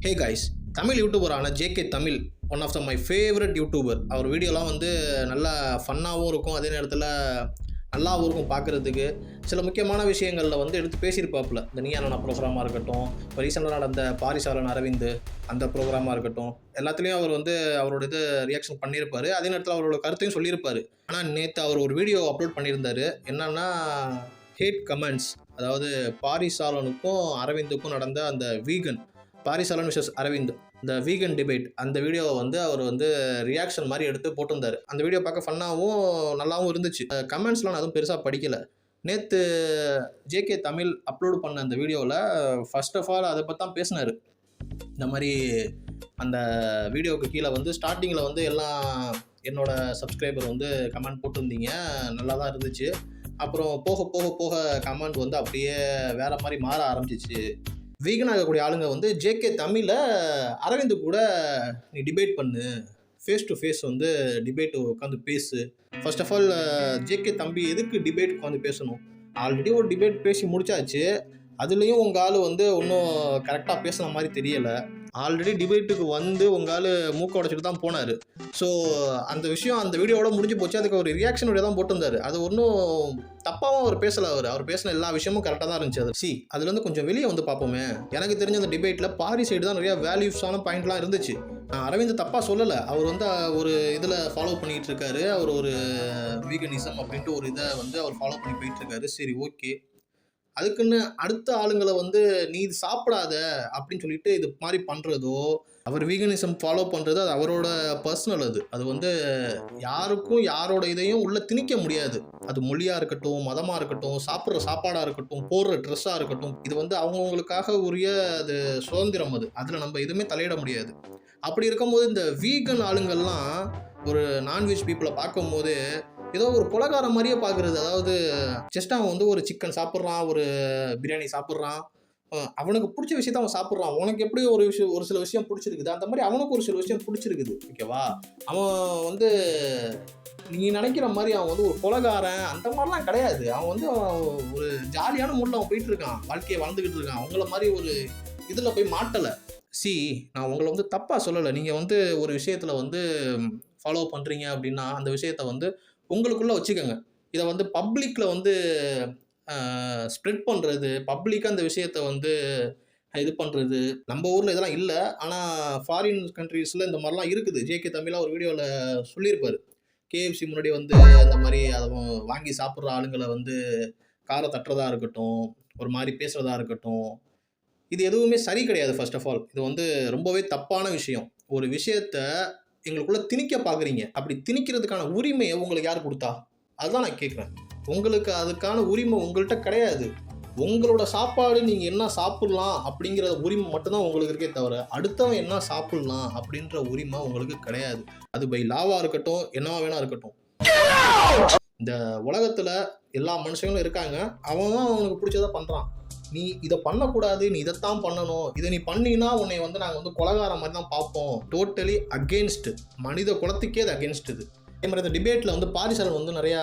ஹே guys, Tamil யூடியூபரான JK Tamil one of my favourite YouTuber. அவர் வீடியோலாம் வந்து நல்லா ஃபன்னாகவும் இருக்கும், அதே நேரத்தில் நல்லாவும் இருக்கும் பார்க்குறதுக்கு. சில முக்கியமான விஷயங்களில் வந்து எடுத்து பேசியிருப்பாப்புல. இந்த நீயா நானா ப்ரோக்ராமாக இருக்கட்டும், இப்போ ரீசெண்டாக நடந்த பாரிசாலன் அரவிந்த் அந்த ப்ரோக்ராமாக இருக்கட்டும், எல்லாத்துலேயும் அவர் வந்து அவரோட இது ரியாக்ஷன் பண்ணியிருப்பார். அதே நேரத்தில் அவரோட கருத்தையும் சொல்லியிருப்பார். ஆனால் நேற்று அவர் ஒரு வீடியோ அப்லோட் பண்ணியிருந்தார். என்னன்னா ஹேட் கமெண்ட்ஸ், அதாவது பாரிசாலனுக்கும் அரவிந்துக்கும் நடந்த அந்த வீகன், பாரிசாலன் விசஸ் அரவிந்த், இந்த வீகன் டிபேட், அந்த வீடியோவை வந்து அவர் வந்து ரியாக்ஷன் மாதிரி எடுத்து போட்டிருந்தாரு. அந்த வீடியோ பார்க்க ஃபன்னாகவும் நல்லாவும் இருந்துச்சு. கமெண்ட்ஸ்லாம் நான் அதுவும் பெருசாக படிக்கலை. நேற்று ஜேகே தமிழ் அப்லோடு பண்ண அந்த வீடியோவில் ஃபர்ஸ்ட் ஆஃப் ஆல் அதை பற்றி தான் பேசினார். இந்த மாதிரி அந்த வீடியோவுக்கு கீழே வந்து ஸ்டார்டிங்கில் வந்து எல்லாம் என்னோட சப்ஸ்கிரைபர் வந்து கமெண்ட் போட்டிருந்தீங்க, நல்லா தான் இருந்துச்சு. அப்புறம் போக போக போக கமெண்ட் வந்து அப்படியே வேற மாதிரி மாற ஆரம்பிச்சிச்சு. வீகன் ஆகக்கூடிய ஆளுங்க வந்து ஜேகே தமிழை அரவிந்த் கூட நீ டிபேட் பண்ணு, ஃபேஸ் டு ஃபேஸ் வந்து டிபேட் உட்காந்து பேசு. ஃபர்ஸ்ட் ஆஃப் ஆல் ஜேகே தம்பி எதுக்கு டிபேட் உட்காந்து பேசணும்? ஆல்ரெடி ஒரு டிபேட் பேசி முடிச்சாச்சு. அதுலேயும் உங்கள் ஆள் வந்து ஒன்றும் கரெக்டாக பேசுன மாதிரி தெரியலை. ஆல்ரெடி டிபேட்டுக்கு வந்து உங்கள் ஆள் மூக்க உடைச்சிட்டு தான் போனார். ஸோ அந்த விஷயம் அந்த வீடியோவோட முடிஞ்சு போச்சு. அதுக்கு ஒரு ரியாக்ஷன் வீடியோ தான் போட்டிருந்தாரு. அது ஒன்றும் தப்பாகவும் அவர் பேசலை. அவர் பேசின எல்லா விஷயமும் கரெக்டாக தான் இருந்துச்சு. அது அதுலேருந்து கொஞ்சம் வெளியே வந்து பார்ப்போமே. எனக்கு தெரிஞ்ச அந்த டிபேட்டில் பாரி சைடு தான் நிறையா வேல்யூஸான பாயிண்ட்லாம் இருந்துச்சு. அரவிந்த் தப்பாக சொல்லலை. அவர் வந்து ஒரு இதில் ஃபாலோ பண்ணிகிட்டு இருக்காரு. அவர் ஒரு வீகனிசம் அப்படின்ட்டு ஒரு இதை வந்து அவர் ஃபாலோ பண்ணி போயிட்டு இருக்காரு. சரி, ஓகே. அதுக்குன்னு அடுத்த ஆளுங்களை வந்து நீ இது சாப்பிடாத அப்படின்னு சொல்லிட்டு இது மாதிரி பண்ணுறதோ, அவர் வீகனிசம் ஃபாலோ பண்ணுறது, அது அவரோட பர்சனல். அது வந்து யாருக்கும் யாரோட இதையும் உள்ளே திணிக்க முடியாது. அது மொழியாக இருக்கட்டும், மதமாக இருக்கட்டும், சாப்பிட்ற சாப்பாடாக இருக்கட்டும், போடுற ட்ரெஸ்ஸாக இருக்கட்டும், இது வந்து அவங்கவுங்களுக்காக உரிய அது சுதந்திரம். அதில் நம்ம எதுவுமே தலையிட முடியாது. அப்படி இருக்கும்போது இந்த வீகன் ஆளுங்கள்லாம் ஒரு நான்வெஜ் பீப்புளை பார்க்கும்போது ஏதோ ஒரு கொலைகாரம் மாதிரியே பார்க்குறது. அதாவது ஜஸ்ட் அவன் வந்து ஒரு சிக்கன் சாப்பிட்றான், ஒரு பிரியாணி சாப்பிட்றான், அவனுக்கு பிடிச்ச விஷயத்த அவன் சாப்பிட்றான். உனக்கு எப்படி ஒரு சில விஷயம் பிடிச்சிருக்குது, அந்த மாதிரி அவனுக்கு ஒரு சில விஷயம் பிடிச்சிருக்குது. ஓகேவா? அவன் வந்து நீ நினைக்கிற மாதிரி அவன் வந்து ஒரு கொலைகாரன் அந்த மாதிரிலாம் கிடையாது. அவன் வந்து ஒரு ஜாலியான மூடில் அவன் போயிட்டு இருக்கான், வாழ்க்கையை வாழ்ந்துக்கிட்டு இருக்கான். அவங்கள மாதிரி ஒரு இதில் போய் மாட்டலை. நான் உங்களை வந்து தப்பாக சொல்லலை. நீங்கள் வந்து ஒரு விஷயத்தில் வந்து ஃபாலோ பண்ணுறீங்க அப்படின்னா அந்த விஷயத்த வந்து உங்களுக்குள்ளே வச்சுக்கோங்க. இதை வந்து பப்ளிக்கில் வந்து ஸ்ப்ரெட் பண்ணுறது, பப்ளிக்காக அந்த விஷயத்த வந்து இது பண்ணுறது, நம்ம ஊரில் இதெல்லாம் இல்லை. ஆனால் ஃபாரின் கண்ட்ரீஸில் இந்த மாதிரிலாம் இருக்குது. ஜேகே தமிழாக ஒரு வீடியோவில் சொல்லியிருப்பார். கேஎஃப்சி முன்னாடி வந்து அந்த மாதிரி அதை வாங்கி சாப்பிட்ற ஆளுங்களை வந்து காரை தட்டுறதா இருக்கட்டும், ஒரு மாதிரி பேசுகிறதா இருக்கட்டும், இது எதுவுமே சரி கிடையாது. ஃபர்ஸ்ட் ஆஃப் ஆல் இது வந்து ரொம்பவே தப்பான விஷயம். ஒரு விஷயத்த எங்களுக்குள்ள திணிக்க பார்க்குறீங்க. அப்படி திணிக்கிறதுக்கான உரிமையை உங்களுக்கு யார் கொடுத்தா? அதுதான் நான் கேட்குறேன். உங்களுக்கு அதுக்கான உரிமை உங்கள்கிட்ட கிடையாது. உங்களோட சாப்பாடு நீங்கள் என்ன சாப்பிட்லாம் அப்படிங்கிற உரிமை மட்டும்தான் உங்களுக்கு இருக்கே தவிர, அடுத்தவன் என்ன சாப்பிட்லாம் அப்படின்ற உரிமை உங்களுக்கு கிடையாது. அது பை லாவாக இருக்கட்டும், என்னவா வேணா இருக்கட்டும். இந்த உலகத்தில் எல்லா மனுஷங்களும் இருக்காங்க. அவன் அவனுக்கு பிடிச்சதை பண்ணுறான். நீ இதை பண்ணக்கூடாது, நீ இதைத்தான் பண்ணணும், இதை நீ பண்ணினா உன்னை வந்து நாங்கள் வந்து கொலைகார மாதிரி தான் பார்ப்போம். டோட்டலி அகெயின்ஸ்ட், மனித குலத்துக்கே அது அகெயின்ஸ்ட். இது அதே மாதிரி இந்த டிபேட்டில் வந்து பாரிசாலன் வந்து நிறையா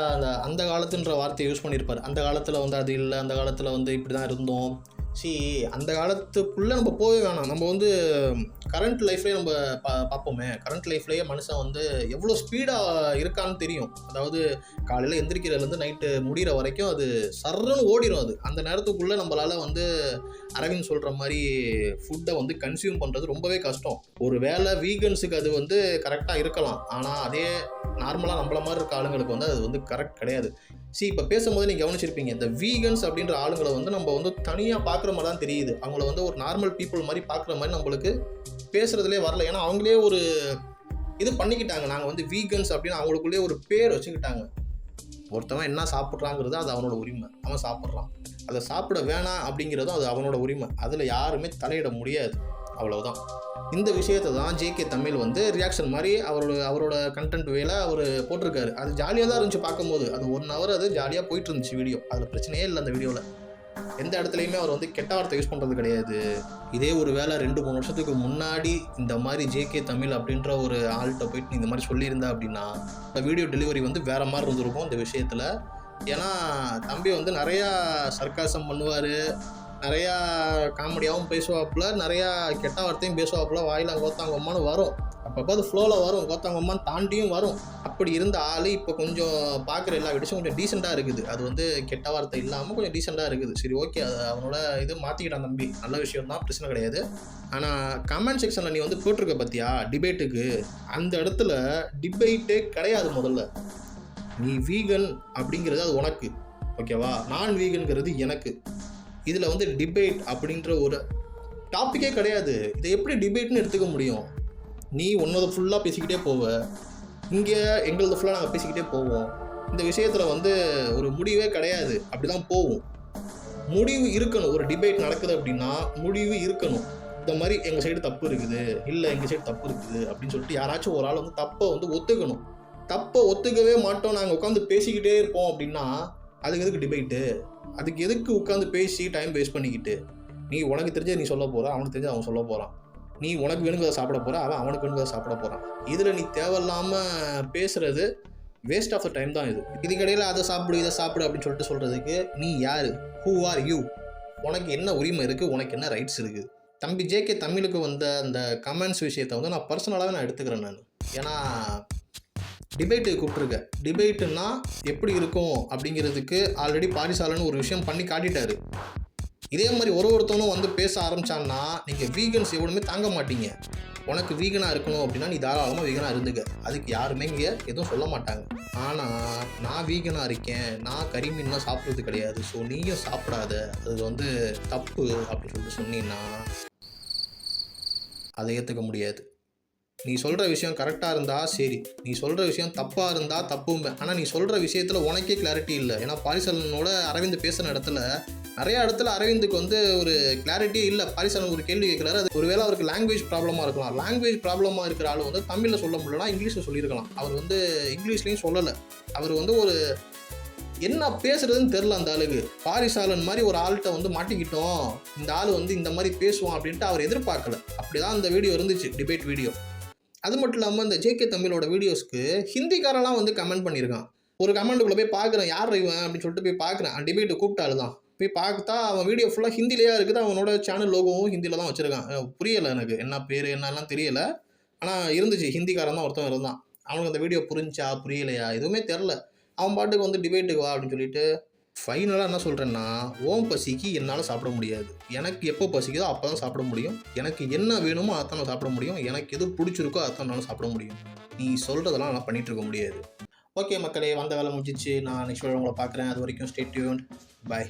அந்த காலத்துன்ற வார்த்தையை யூஸ் பண்ணியிருப்பார். அந்த காலத்தில் வந்து அது இல்லை, அந்த காலத்தில் வந்து இப்படி தான் இருந்தோம். அந்த காலத்துக்குள்ளே நம்ம போகவே வேணாம். நம்ம வந்து கரண்ட் லைஃப்லேயே நம்ம பார்ப்போமே. கரண்ட் லைஃப்லேயே மனுஷன் வந்து எவ்வளோ ஸ்பீடாக இருக்கான்னு தெரியும். அதாவது காலையில் எந்திரிக்கிறதுலேருந்து நைட்டு முடிகிற வரைக்கும் அது சர்றன்னு ஓடிடும். அந்த நேரத்துக்குள்ளே நம்மளால் வந்து அரவிந்த் சொல்கிற மாதிரி ஃபுட்டை வந்து கன்சியூம் பண்ணுறது ரொம்பவே கஷ்டம். ஒரு வேளை வீகன்ஸுக்கு அது வந்து கரெக்டாக இருக்கலாம். ஆனால் அதே நார்மலாக நம்மள மாதிரி இருக்க ஆளுங்களுக்கு வந்து அது வந்து கரெக்ட் கிடையாது. இப்போ பேசும்போது நீங்கள் கவனிச்சிருப்பீங்க, இந்த வீகன்ஸ் அப்படின்ற ஆளுங்களை வந்து நம்ம வந்து தனியாக பார்க்குற மாதிரி தான் தெரியுது. அவங்கள வந்து ஒரு நார்மல் பீப்புள் மாதிரி பார்க்குற மாதிரி நம்மளுக்கு பேசுகிறதுலே வரல. ஏன்னா அவங்களே ஒரு இது பண்ணிக்கிட்டாங்க. நாங்கள் வந்து வீகன்ஸ் அப்படின்னு அவங்களுக்குள்ளே ஒரு பேர் வச்சுக்கிட்டாங்க. ஒருத்தவன் என்ன சாப்பிட்றாங்கிறது அது அவனோட உரிமை. அவன் சாப்பிட்றான், அதை சாப்பிட வேணாம் அப்படிங்கிறதும் அது அவனோட உரிமை. அதில் யாருமே தலையிட முடியாது. அவ்வளவுதான். இந்த விஷயத்தை தான் ஜேகே தமிழ் வந்து ரியாக்ஷன் மாதிரி அவரோட கண்டென்ட் வேலை அவர் போட்டிருக்காரு. அது ஜாலியாக தான் இருந்துச்சு பார்க்கும்போது. அது 1 hour அது ஜாலியாக போயிட்டு இருந்துச்சு வீடியோ. அதில் பிரச்சனையே இல்லை. அந்த வீடியோவில் எந்த இடத்துலையுமே அவர் வந்து கெட்ட வார்த்தை யூஸ் பண்ணுறது கிடையாது. இதே ஒரு வேளை 2-3 வருஷத்துக்கு முன்னாடி இந்த மாதிரி ஜேகே தமிழ் அப்படின்ற ஒரு ஆள்கிட்ட போயிட்டு நீ இந்த மாதிரி சொல்லியிருந்தா அப்படின்னா இந்த வீடியோ டெலிவரி வந்து வேறு மாதிரி இருந்திருக்கும் இந்த விஷயத்தில். ஏன்னா தம்பி வந்து நிறையா சர்க்காசம் பண்ணுவார், நிறையா காமெடியாகவும் பேசுவாப்புல, நிறையா கெட்ட வார்த்தையும் பேசுவாப்புல, வாயில கோத்தாங்கம்மான்னு வரும். அப்பப்போ அது ஃப்ளோவில் வரும், கோத்தாங்கம்மான்னு தாண்டியும் வரும். அப்படி இருந்த ஆள் இப்போ கொஞ்சம் பார்க்குற எல்லா வீடியோஸும் கொஞ்சம் டீசெண்டாக இருக்குது. அது வந்து கெட்ட வார்த்தை இல்லாமல் கொஞ்சம் டீசெண்டாக இருக்குது. சரி, ஓகே, அது அவனோட இது மாற்றிக்கிட்டான் தம்பி, நல்ல விஷயம் தான், பிரச்சனை கிடையாது. ஆனால் கமெண்ட் செக்ஷனில் நீ வந்து போட்டிருக்க பார்த்தியா டிபேட்டுக்கு, அந்த இடத்துல டிபேட்டே கிடையாது. முதல்ல நீ வீகன் அப்படிங்கிறது அது உனக்கு, ஓகேவா? நான் வீகன்கிறது எனக்கு. இதில் வந்து டிபேட் அப்படின்ற ஒரு டாப்பிக்கே கிடையாது. இதை எப்படி டிபேட்னு எடுத்துக்க முடியும்? நீ உன்னோட ஃபுல்லாக பேசிக்கிட்டே போவ, இங்கே எங்களது ஃபுல்லாக நாங்கள் பேசிக்கிட்டே போவோம். இந்த விஷயத்தில் வந்து ஒரு முடிவே கிடையாது, அப்படி தான் போகும். முடிவு இருக்கணும். ஒரு டிபேட் நடக்குது அப்படின்னா முடிவு இருக்கணும். இந்த மாதிரி எங்கள் சைடு தப்பு இருக்குது, இல்லை எங்கள் சைடு தப்பு இருக்குது அப்படின்னு சொல்லிட்டு யாராச்சும் ஒரு ஆள் வந்து தப்பை வந்து ஒத்துக்கணும். தப்பை ஒத்துக்கவே மாட்டோம், நாங்கள் உட்காந்து பேசிக்கிட்டே இருப்போம் அப்படின்னா அதுக்கு எதுக்கு டிபேட்டு? அதுக்கு எதுக்கு உட்காந்து பேசி டைம் வேஸ்ட் பண்ணிக்கிட்டு? நீ உனக்கு தெரிஞ்ச நீ சொல்ல போகிற, அவனுக்கு தெரிஞ்ச அவன் சொல்ல போகிறான். நீ உனக்கு வேணுங்கிறத சாப்பிட போகிற, அவன் அவனுக்கு வேணுங்கிறத சாப்பிட போகிறான். இதில் நீ தேவையில்லாமல் பேசுகிறது வேஸ்ட் ஆஃப் த டைம் தான். இதுக்கடையில் அதை சாப்பிடு இதை சாப்பிடு அப்படின்னு சொல்லிட்டு சொல்கிறதுக்கு நீ யார்? Who are you? உனக்கு என்ன உரிமை இருக்குது? உனக்கு என்ன ரைட்ஸ் இருக்குது? தம்பி ஜேகே தமிழுக்கு வந்த அந்த கமெண்ட்ஸ் விஷயத்தை வந்து நான் பர்சனலாகவே நான் எடுத்துக்கிறேன். நான் ஏன்னா டிபேட்டுக்கு கூப்பிட்ருக்கேன். டிபேட்டுன்னா எப்படி இருக்கும் அப்படிங்கிறதுக்கு ஆல்ரெடி பாரிசாலன்னு ஒரு விஷயம் பண்ணி காட்டிட்டாரு. இதே மாதிரி ஒருத்தவனும் வந்து பேச ஆரம்பித்தான்னா நீங்கள் வீகன்ஸ் எவ்வளவுமே தாங்க மாட்டீங்க. உனக்கு வீகனாக இருக்கணும் அப்படின்னா நீ தாராளமாக வீகனாக இருந்துக்க, அதுக்கு யாருமே இங்கே எதுவும் சொல்ல மாட்டாங்க. ஆனால் நான் வீகனாக இருக்கேன், நான் கறி மீன்லாம் சாப்பிட்றது கிடையாது, ஸோ நீயும் சாப்பிடாத, அது வந்து தப்பு அப்படின்னு சொல்லிட்டு சொன்னீங்கன்னா அதை ஏற்றுக்க முடியாது. நீ சொல்கிற விஷயம் கரெக்டாக இருந்தால் சரி, நீ சொல்கிற விஷயம் தப்பாக இருந்தால் தப்பும்பேன். ஆனால் நீ சொல்கிற விஷயத்தில் உனக்கே கிளாரிட்டி இல்லை. ஏன்னா பாரிசாலனோட அரவிந்த் பேசுன இடத்துல நிறையா இடத்துல அரவிந்துக்கு வந்து ஒரு கிளாரிட்டியே இல்லை. பாரிசாலன் ஒரு கேள்வி கேட்குறாரு, அது ஒருவேளை அவருக்கு லாங்குவேஜ் ப்ராப்ளமாக இருக்கலாம். லாங்குவேஜ் ப்ராப்ளமாக இருக்கிற ஆள் வந்து தமிழில் சொல்ல முடியலன்னா இங்கிலீஷில் சொல்லியிருக்கலாம். அவர் வந்து இங்கிலீஷ்லேயும் சொல்லலை. அவர் வந்து ஒரு என்ன பேசுறதுன்னு தெரில அந்த ஆளுக்கு. பாரிசாலன் மாதிரி ஒரு ஆள்கிட்ட வந்து மாட்டிக்கிட்டோம், இந்த ஆள் வந்து இந்த மாதிரி பேசுவான் அப்படின்ட்டு அவர் எதிர்பார்க்கல. அப்படி தான் அந்த வீடியோ இருந்துச்சு, டிபேட் வீடியோ. அது மட்டும் இல்லாமல் இந்த ஜேகே தமிழோட வீடியோஸ்க்கு ஹிந்திக்காரெல்லாம் வந்து கமெண்ட் பண்ணியிருக்கான். ஒரு கமெண்ட்டுக்குள்ளே போய் பார்க்குறேன், யார் இவன் அப்படின்னு சொல்லிட்டு போய் பார்க்குறேன். டிபேட்டு கூப்பிட்டாலு தான் போய் பார்த்தா அவன் வீடியோ ஃபுல்லாக ஹிந்திலேயே இருக்குது. அவனோட சேனல் லோகோவும் ஹிந்தியில் தான் வச்சுருக்கான். புரியலை எனக்கு என்ன பேர் என்னெல்லாம் தெரியலை. ஆனால் இருந்துச்சு, ஹிந்திக்காரன் தான் ஒருத்தன் இருந்தான். அவனுக்கு அந்த வீடியோ புரிஞ்சா புரியலையா எதுவுமே தெரில. அவன் பாட்டுக்கு வந்து டிபேட்டுக்கு வா அப்படின்னு சொல்லிட்டு ஃபைனலாக என்ன சொல்கிறேன்னா, ஓம் பசிக்கு என்னால் சாப்பிட முடியாது. எனக்கு எப்போ பசிக்குதோ அப்போ தான் சாப்பிட முடியும். எனக்கு என்ன வேணுமோ அதை தான் நான் சாப்பிட முடியும். எனக்கு எது பிடிச்சிருக்கோ அதை தான் என்னால் சாப்பிட முடியும். நீ சொல்கிறதெல்லாம் நான் பண்ணிகிட்டு இருக்க முடியாது. ஓகே மக்களே, வந்த வேலை முடிஞ்சிச்சு. நான் நெக்ஸ்ட் உங்களை பார்க்குறேன். அது வரைக்கும் ஸ்டே டியூன்ட். பாய்.